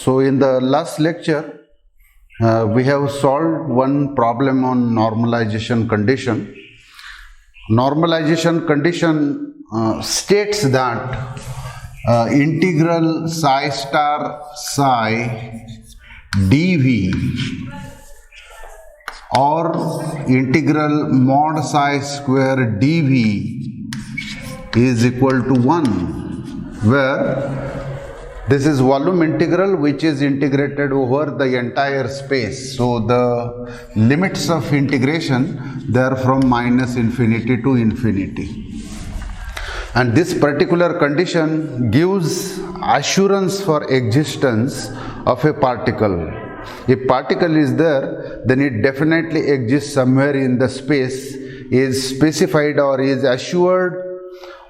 So in the last lecture, we have solved one problem on normalization condition. Normalization condition states that integral psi star psi dv or integral mod psi square dv is equal to 1, where this is volume integral which is integrated over the entire space. So the limits of integration, they are from minus infinity to infinity. And this particular condition gives assurance for existence of a particle. If particle is there, then it definitely exists somewhere in the space, is specified or is assured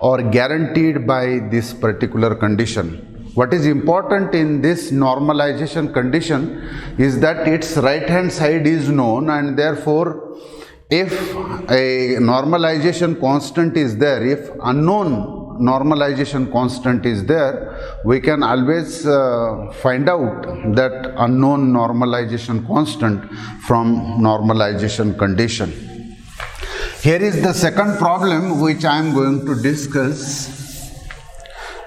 or guaranteed by this particular condition. What is important in this normalization condition is that its right hand side is known, and therefore if a normalization constant is there, if unknown normalization constant is there, we can always find out that unknown normalization constant from normalization condition. Here is the second problem which I am going to discuss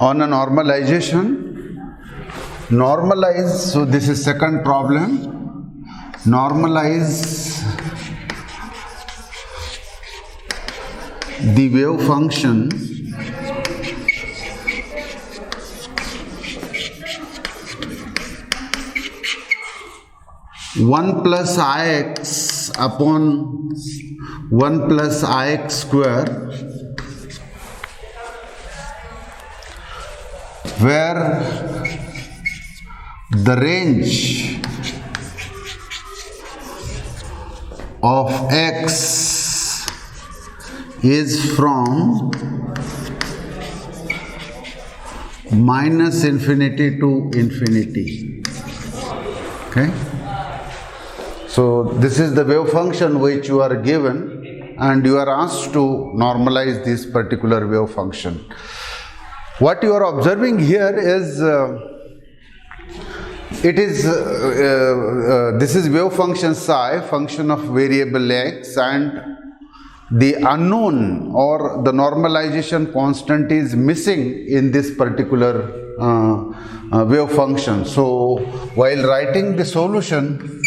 on a normalization. Normalize, so this is second problem. Normalize the wave function one plus ix upon 1 plus ix square, where the range of x is from minus infinity to infinity. Okay. So this is the wave function which you are given, and you are asked to normalize this particular wave function. What you are observing here is this is wave function psi, function of variable x, and the unknown or the normalization constant is missing in this particular wave function. So while writing the solution,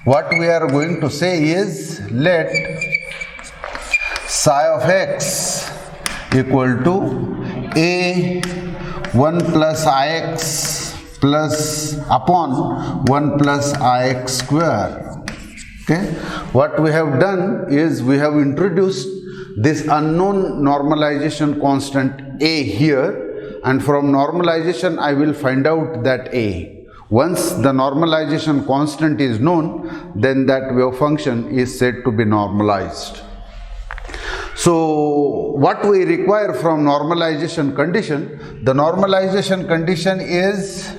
what we are going to say is, let psi of x equal to a 1 plus ix plus upon 1 plus ix square. Okay. What we have done is we have introduced this unknown normalization constant a here, and from normalization I will find out that a. Once the normalization constant is known, then that wave function is said to be normalized. So what we require from normalization condition, the normalization condition is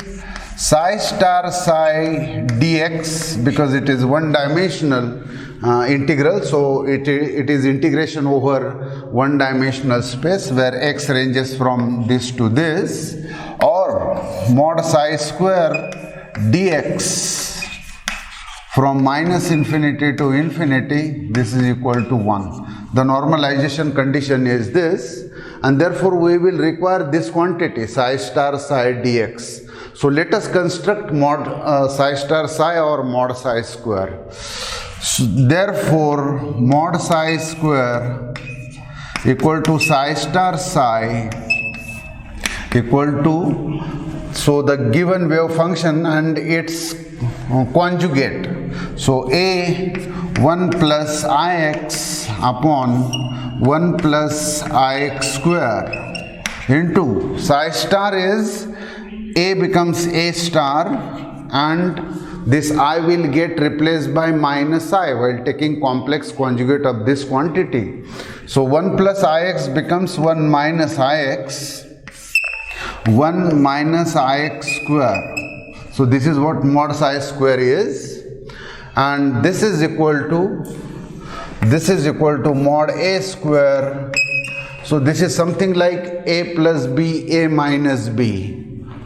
psi star psi dx, because it is one dimensional integral, so it is integration over one dimensional space where x ranges from this to this, or mod psi square dx from minus infinity to infinity, this is equal to 1. The normalization condition is this, and therefore we will require this quantity psi star psi dx. So let us construct mod psi star psi or mod psi square. So therefore mod psi square equal to psi star psi equal to, so the given wave function and its conjugate. So a 1 plus ix upon 1 plus ix square into psi star is a becomes a star, and this I will get replaced by minus I while taking complex conjugate of this quantity. So 1 plus ix becomes 1 minus ix, 1 minus ix square. So this is what mod psi square is, and this is equal to mod a square. So this is something like a plus b, a minus b.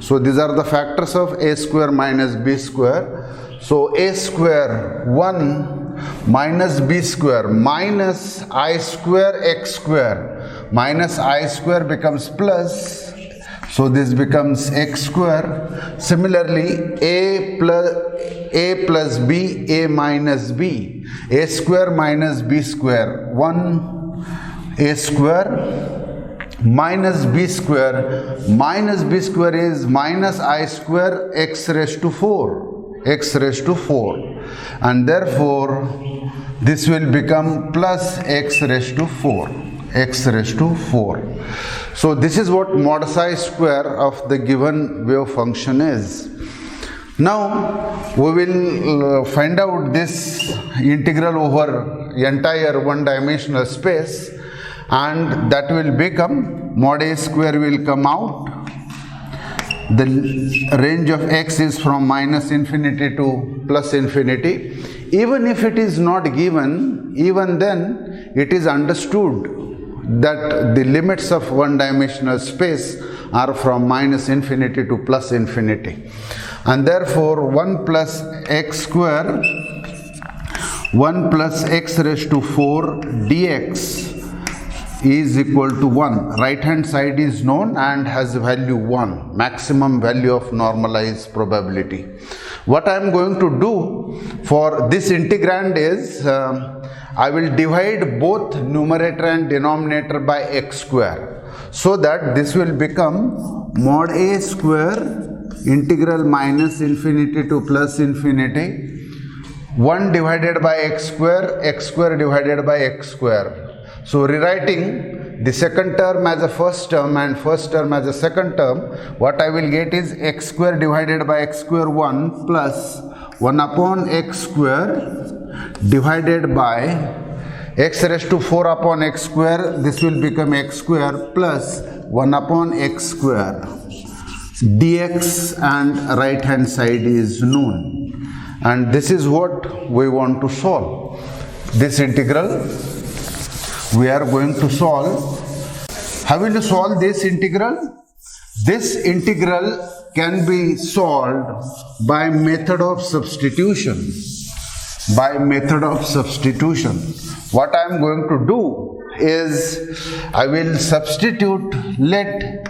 So these are the factors of a square minus b square. So a square 1 minus b square minus I square x square minus I square becomes plus. So this becomes x square. Similarly, a plus b, a minus b, a square minus b square, 1 a square minus b square is minus I square x raised to 4, and therefore this will become plus x raised to 4. So this is what mod psi square of the given wave function is. Now we will find out this integral over entire one dimensional space, and that will become mod a square will come out. The range of x is from minus infinity to plus infinity. Even if it is not given, even then it is understood that the limits of one dimensional space are from minus infinity to plus infinity, and therefore 1 plus x square 1 plus x raised to 4 dx is equal to 1. Right hand side is known and has value 1, maximum value of normalized probability. What I am going to do for this integrand is I will divide both numerator and denominator by x square, so that this will become mod a square integral minus infinity to plus infinity 1 divided by x square divided by x square. So rewriting the second term as a first term and first term as a second term, what I will get is x square divided by x square 1 plus 1 upon x square divided by x raised to 4 upon x square. This will become x square plus 1 upon x square dx, and right hand side is known, and this is what we want to solve. This integral we are going to solve. How will you solve this integral? This integral can be solved by method of substitution. What I am going to do is I will substitute, let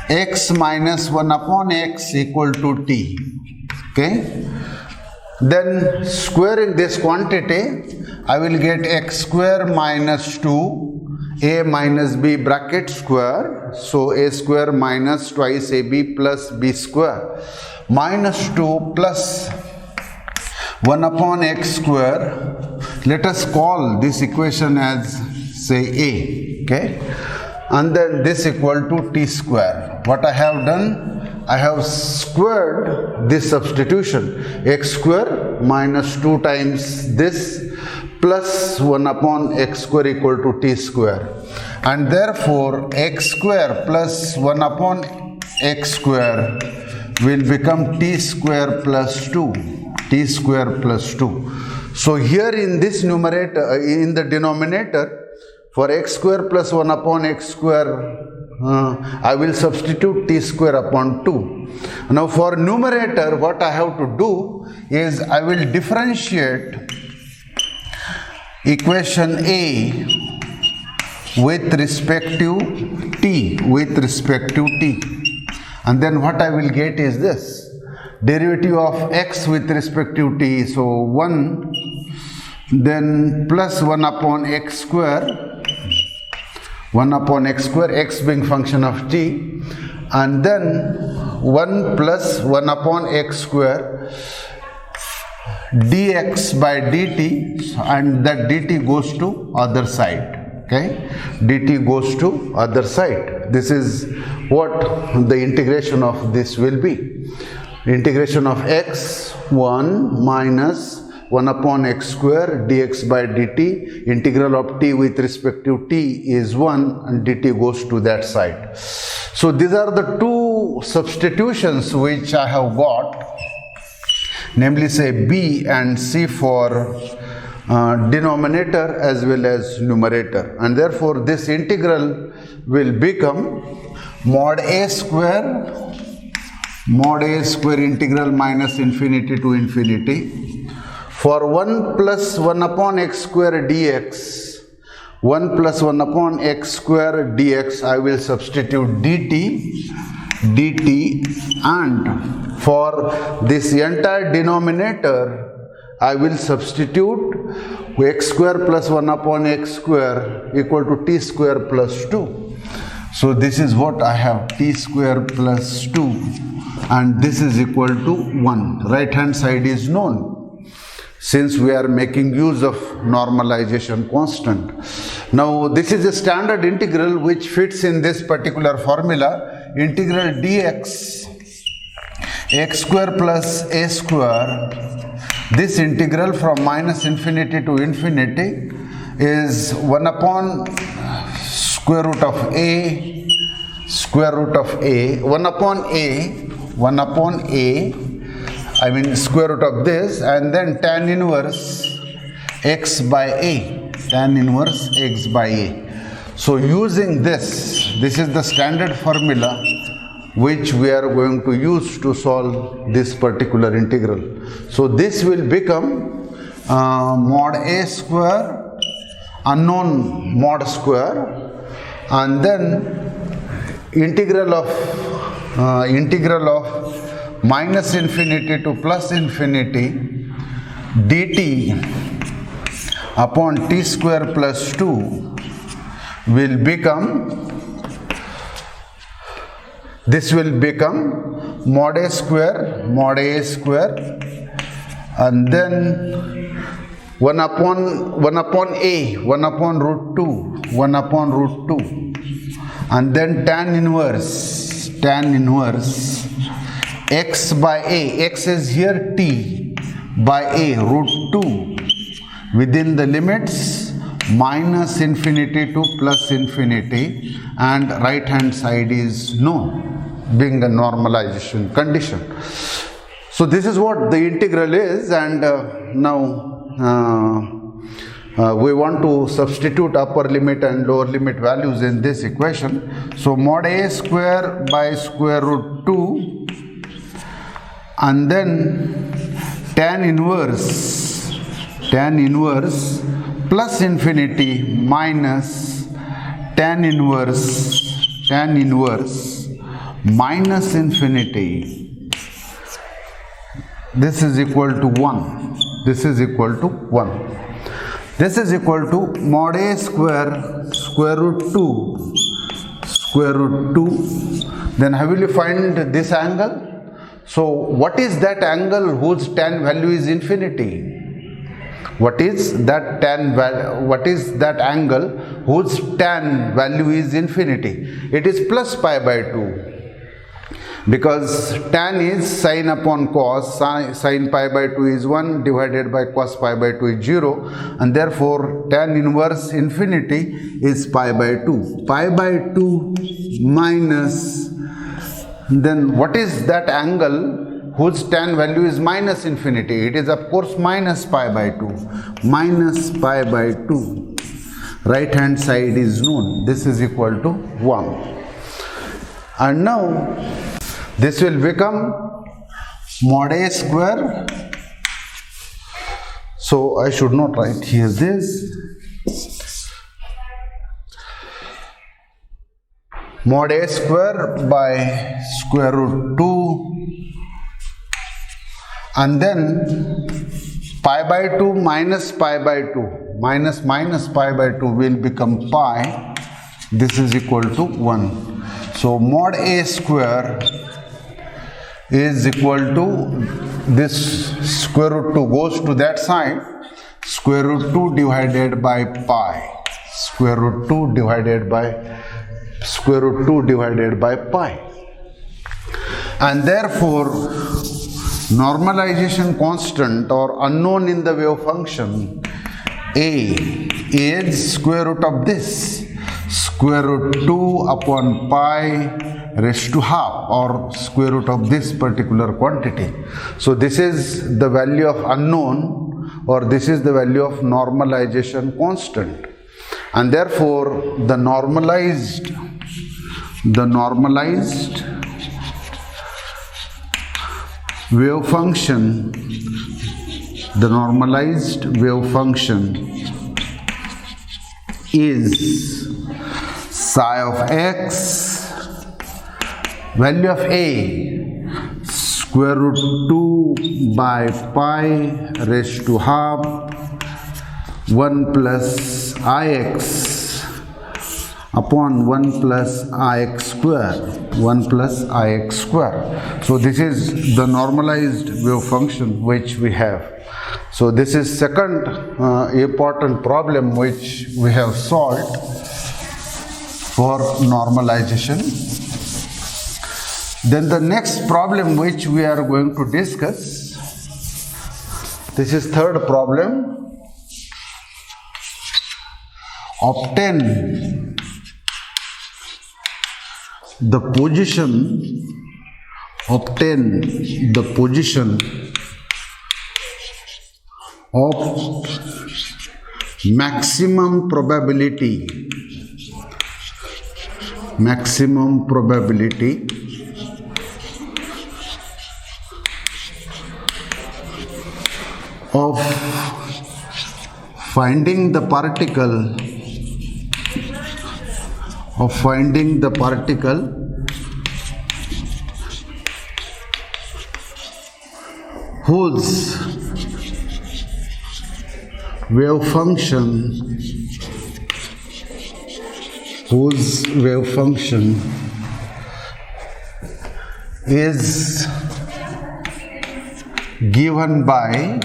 x minus 1 upon x equal to t. Okay, then squaring this quantity, I will get x square minus 2 a minus b bracket square, so a square minus twice ab plus b square minus 2 plus 1 upon x square. Let us call this equation as say a, okay, and then this equal to t square. What I have done, I have squared this substitution, x square minus 2 times this plus 1 upon x square equal to t square, and therefore x square plus 1 upon x square will become t square plus 2. So here in this numerator, in the denominator, for x square plus 1 upon x square, I will substitute t square upon 2. Now for numerator, what I have to do is I will differentiate equation A with respect to t, and then what I will get is this derivative of x with respect to t, so 1, then plus 1 upon x square, x being function of t, and then 1 plus 1 upon x square dx by dt, and that dt goes to other side. Okay, dt goes to other side. This is what the integration of this will be. Integration of x 1 minus 1 upon x square dx by dt, integral of t with respect to t is 1, and dt goes to that side. So these are the two substitutions which I have got, namely say b and c for denominator as well as numerator, and therefore this integral will become mod a square mod a square integral minus infinity to infinity. For 1 plus 1 upon x square dx, 1 plus 1 upon x square dx, I will substitute dt, and for this entire denominator, I will substitute x square plus 1 upon x square equal to t square plus 2. So this is what I have, t square plus 2, and this is equal to 1. Right hand side is known, since we are making use of normalization constant. Now this is a standard integral which fits in this particular formula. Integral dx x square plus a square, this integral from minus infinity to infinity is 1 upon square root of a, square root of a, 1 upon a, I mean square root of this, and then tan inverse x by a, tan inverse x by a. So using this is the standard formula which we are going to use to solve this particular integral. So this will become mod a square, unknown mod square, and then integral of minus infinity to plus infinity dt upon t square plus 2 will become, this will become mod a square, and then 1 upon a, 1 upon root 2, and then tan inverse x by a, x is here t, by a, root 2, within the limits minus infinity to plus infinity, and right hand side is known, being a normalization condition. So this is what the integral is, and now we want to substitute upper limit and lower limit values in this equation. So mod a square by square root 2, and then tan inverse plus infinity minus tan inverse minus infinity. This is equal to 1. This is equal to 1. This is equal to mod a square square root 2 square root 2. Then how will you find this angle? So what is that angle whose tan value is infinity? What is that angle whose tan value is infinity? It is plus pi by 2. Because tan is sine upon cos, sine pi by 2 is 1 divided by cos pi by 2 is 0, and therefore tan inverse infinity is pi by 2. Pi by 2 minus, then what is that angle whose tan value is minus infinity? It is of course minus pi by 2. Minus pi by 2. Right hand side is known. This is equal to 1. And now this will become mod a square. So I should not write here this. Mod a square by square root 2, and then pi by 2 minus pi by 2, minus pi by 2 will become pi. This is equal to 1. So mod a square is equal to, this square root 2 goes to that side, square root 2 divided by pi, square root 2 divided by pi. And therefore normalization constant or unknown in the wave function a is square root of this, square root 2 upon pi raised to half, or square root of this particular quantity. So this is the value of unknown, or this is the value of normalization constant, and therefore the normalized wave function, the normalized wave function is psi of x, value of a, square root 2 by pi raised to half 1 plus ix upon 1 plus ix square, 1 plus ix square. So this is the normalized wave function which we have. So this is second important problem which we have solved for normalization. Then the next problem which we are going to discuss, this is third problem. Obtain the position of maximum probability of finding the particle whose wave function is given by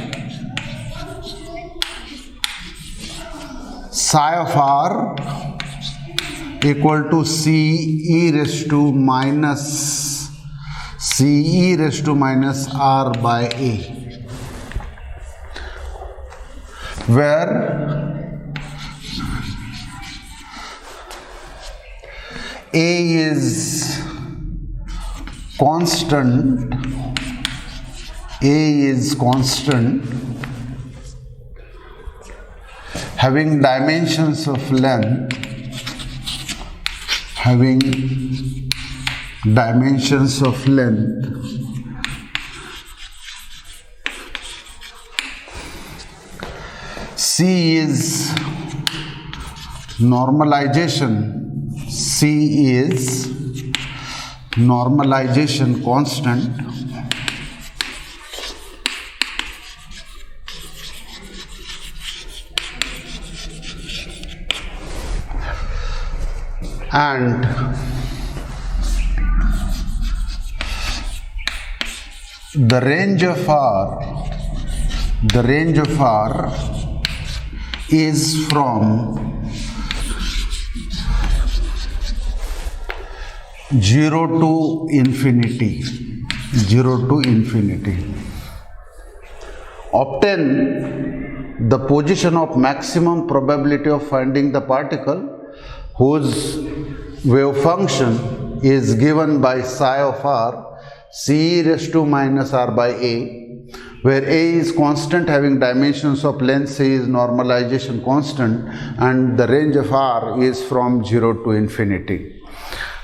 psi of r equal to c e raised to minus r by a, where a is constant, having dimensions of length, C is normalization constant, and the range of R is from 0 to infinity. Obtain the position of maximum probability of finding the particle whose wave function is given by psi of r, c raised to minus r by a, where a is constant having dimensions of length, c is normalization constant, and the range of r is from 0 to infinity.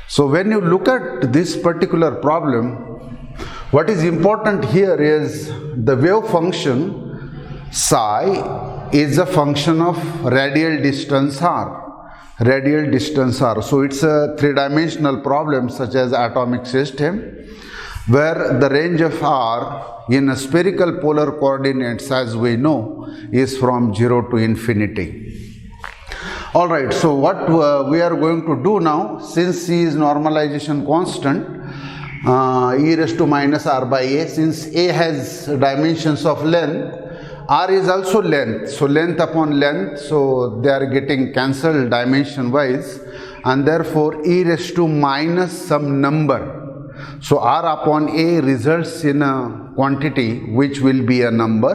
So when you look at this particular problem, what is important here is the wave function psi is a function of radial distance r. So it's a three-dimensional problem such as atomic system, where the range of r in a spherical polar coordinates, as we know, is from 0 to infinity. Alright, so what we are going to do now, since c is normalization constant, e raised to minus r by a, since a has dimensions of length, r is also length, so length upon length, so they are getting cancelled dimension wise, and therefore e raised to minus some number. So r upon a results in a quantity which will be a number,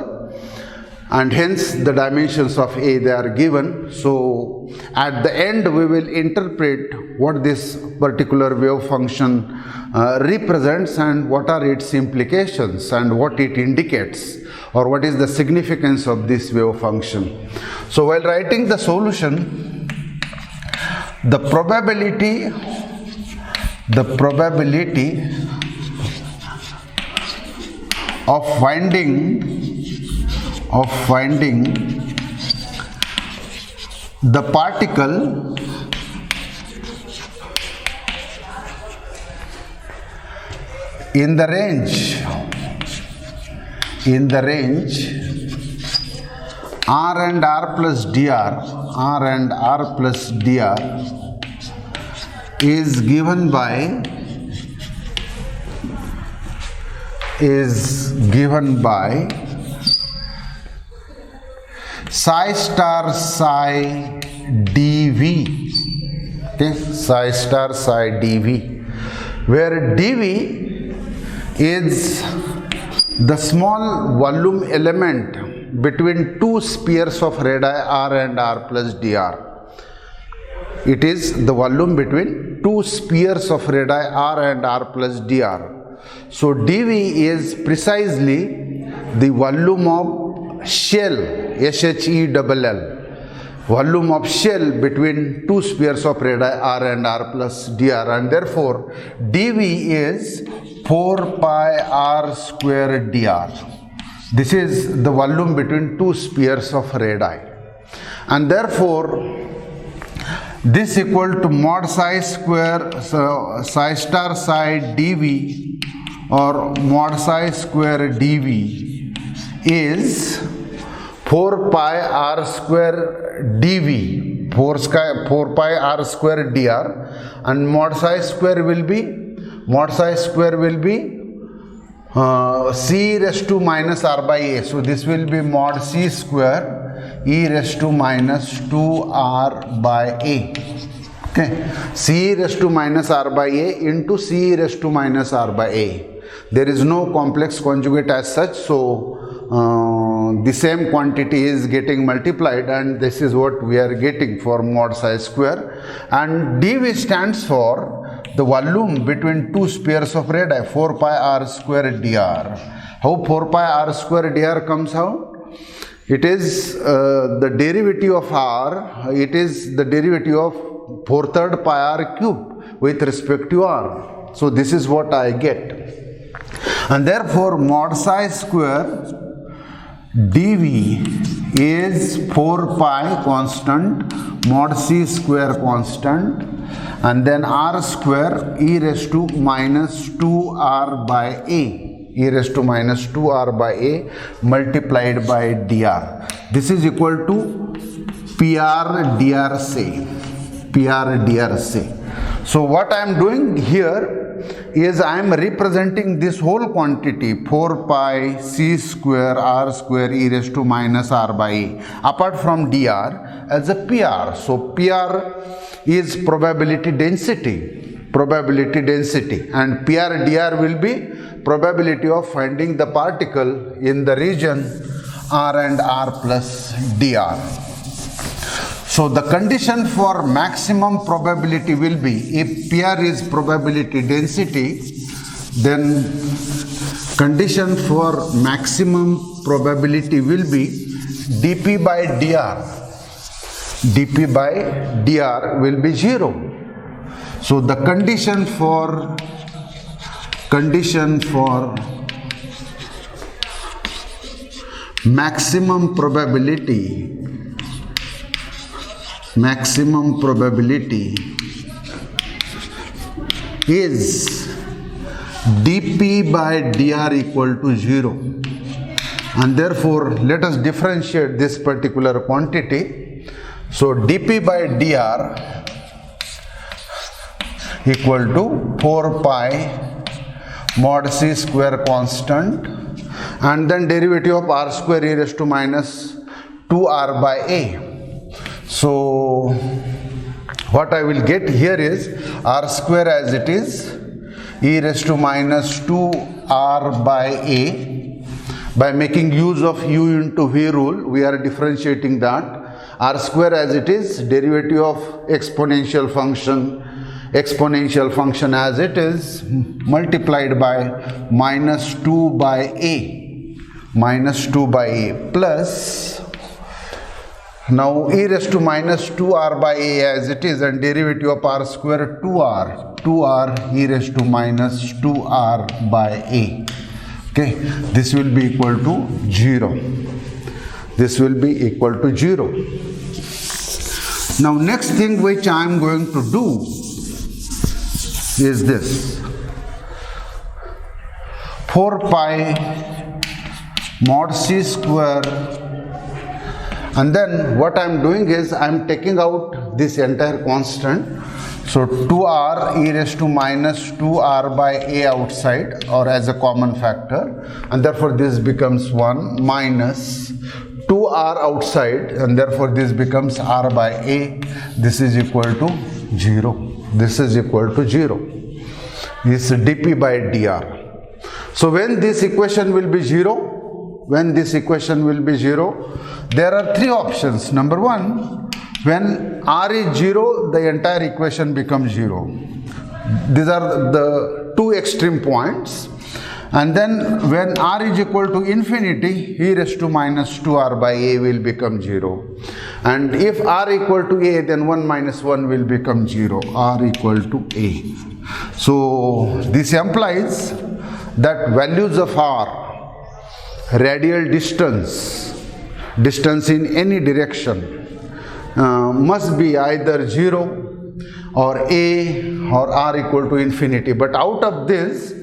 and hence the dimensions of a they are given. So at the end we will interpret what this particular wave function represents and what are its implications and what it indicates, or what is the significance of this wave function. So while writing the solution, the probability of finding the particle in the range r and r plus dr is given by psi star psi dv. Okay, psi star psi dv, where dv is the small volume element between two spheres of radii r and r plus dr. It is the volume between two spheres of radii r and r plus dr. So dv is precisely the volume of shell, shell, volume of shell between two spheres of radii r and r plus dr, and therefore dv is 4 pi r square dr. This is the volume between two spheres of radii, and therefore this equal to mod psi square psi star psi dv or mod psi square dv is 4 pi r square dv, 4 pi r square dr, and mod psi square will be c raised to minus r by a. So this will be mod c square e raised to minus 2r by a. Okay, c raised to minus r by a into c raised to minus r by a. There is no complex conjugate as such, so the same quantity is getting multiplied, and this is what we are getting for mod psi square. And dv stands for the volume between two spheres of radii, 4 pi r square dr. How 4 pi r square dr comes out? It is the derivative of r, it is the derivative of 4/3 pi r cubed with respect to r. So this is what I get, and therefore mod psi square dv is 4 pi constant, mod c square constant, and then r square e raised to minus 2r by a, e raised to minus 2r by a multiplied by dr. This is equal to pr dr say. So what I am doing here is I am representing this whole quantity 4 pi c square r square e raised to minus r by a apart from dr as a pr. So pr is probability density, and pr dr will be probability of finding the particle in the region r and r plus dr. So the condition for maximum probability will be, if pr is probability density, then condition for maximum probability will be dp by dr will be 0. So the condition for maximum probability is dp by dr equal to 0, and therefore let us differentiate this particular quantity. So dp by dr equal to 4 pi mod c square constant, and then derivative of r square e raised to minus 2r by a. So what I will get here is r square as it is, e raised to minus 2r by a. By making use of u into v rule, we are differentiating that. R square as it is, derivative of exponential function as it is, multiplied by minus 2 by a plus, now e raised to minus 2r by a as it is, and derivative of r square 2r e raised to minus 2r by a Okay, this will be equal to 0. This will be equal to 0. Now next thing which I am going to do is this. 4 pi mod c square, and then what I am doing is I am taking out this entire constant. So 2r e raised to minus 2r by a outside, or as a common factor, and therefore this becomes 1 minus 2r outside, and therefore this becomes r by a. This is equal to 0. This is equal to 0. This is dp by dr. So when this equation will be 0, there are three options. Number one, when r is 0, the entire equation becomes 0. These are the two extreme points. And then when r is equal to infinity, e raised to minus 2r by a will become 0. And if r equal to a, then 1 minus 1 will become 0, r equal to a. So this implies that values of r, radial distance in any direction, must be either 0 or a or r equal to infinity. But out of this,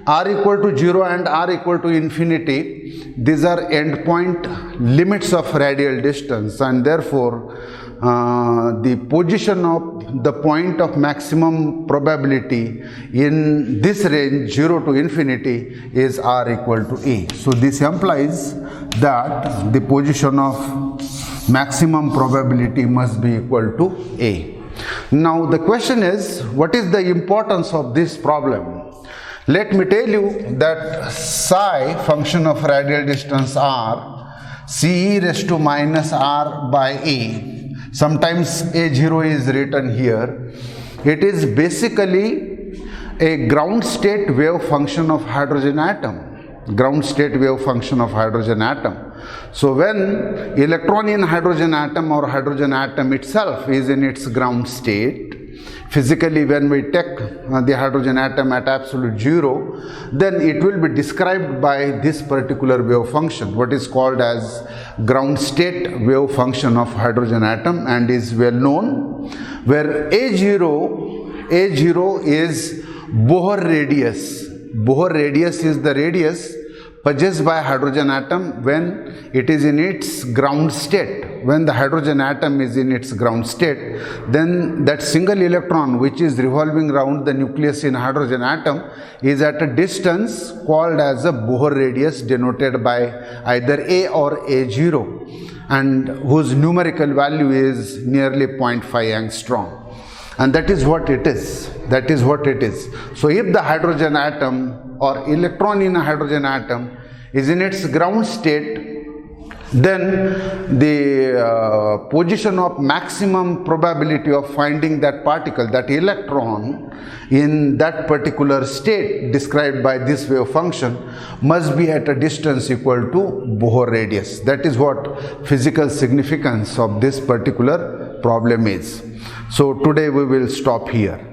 r equal to 0 and r equal to infinity, these are endpoint limits of radial distance, and therefore the position of the point of maximum probability in this range 0 to infinity is r equal to a. So this implies that the position of maximum probability must be equal to a. Now the question is, what is the importance of this problem? Let me tell you that psi, function of radial distance r, c e raised to minus r by a, sometimes a0 is written here, it is basically a ground state wave function of hydrogen atom. Ground state wave function of hydrogen atom. So when electron in hydrogen atom or hydrogen atom itself is in its ground state, physically when we take the hydrogen atom at absolute 0, then it will be described by this particular wave function, what is called as ground state wave function of hydrogen atom, and is well known, where A0 is Bohr radius. Bohr radius is the radius possessed by hydrogen atom when it is in its ground state. When the hydrogen atom is in its ground state, then that single electron which is revolving around the nucleus in hydrogen atom is at a distance called as a Bohr radius, denoted by either A or A0, and whose numerical value is nearly 0.5 angstrom. And that is what it is. That is what it is. So if the hydrogen atom or electron in a hydrogen atom is in its ground state, then the position of maximum probability of finding that particle, that electron, in that particular state described by this wave function must be at a distance equal to Bohr radius. That is what physical significance of this particular problem is. So today we will stop here.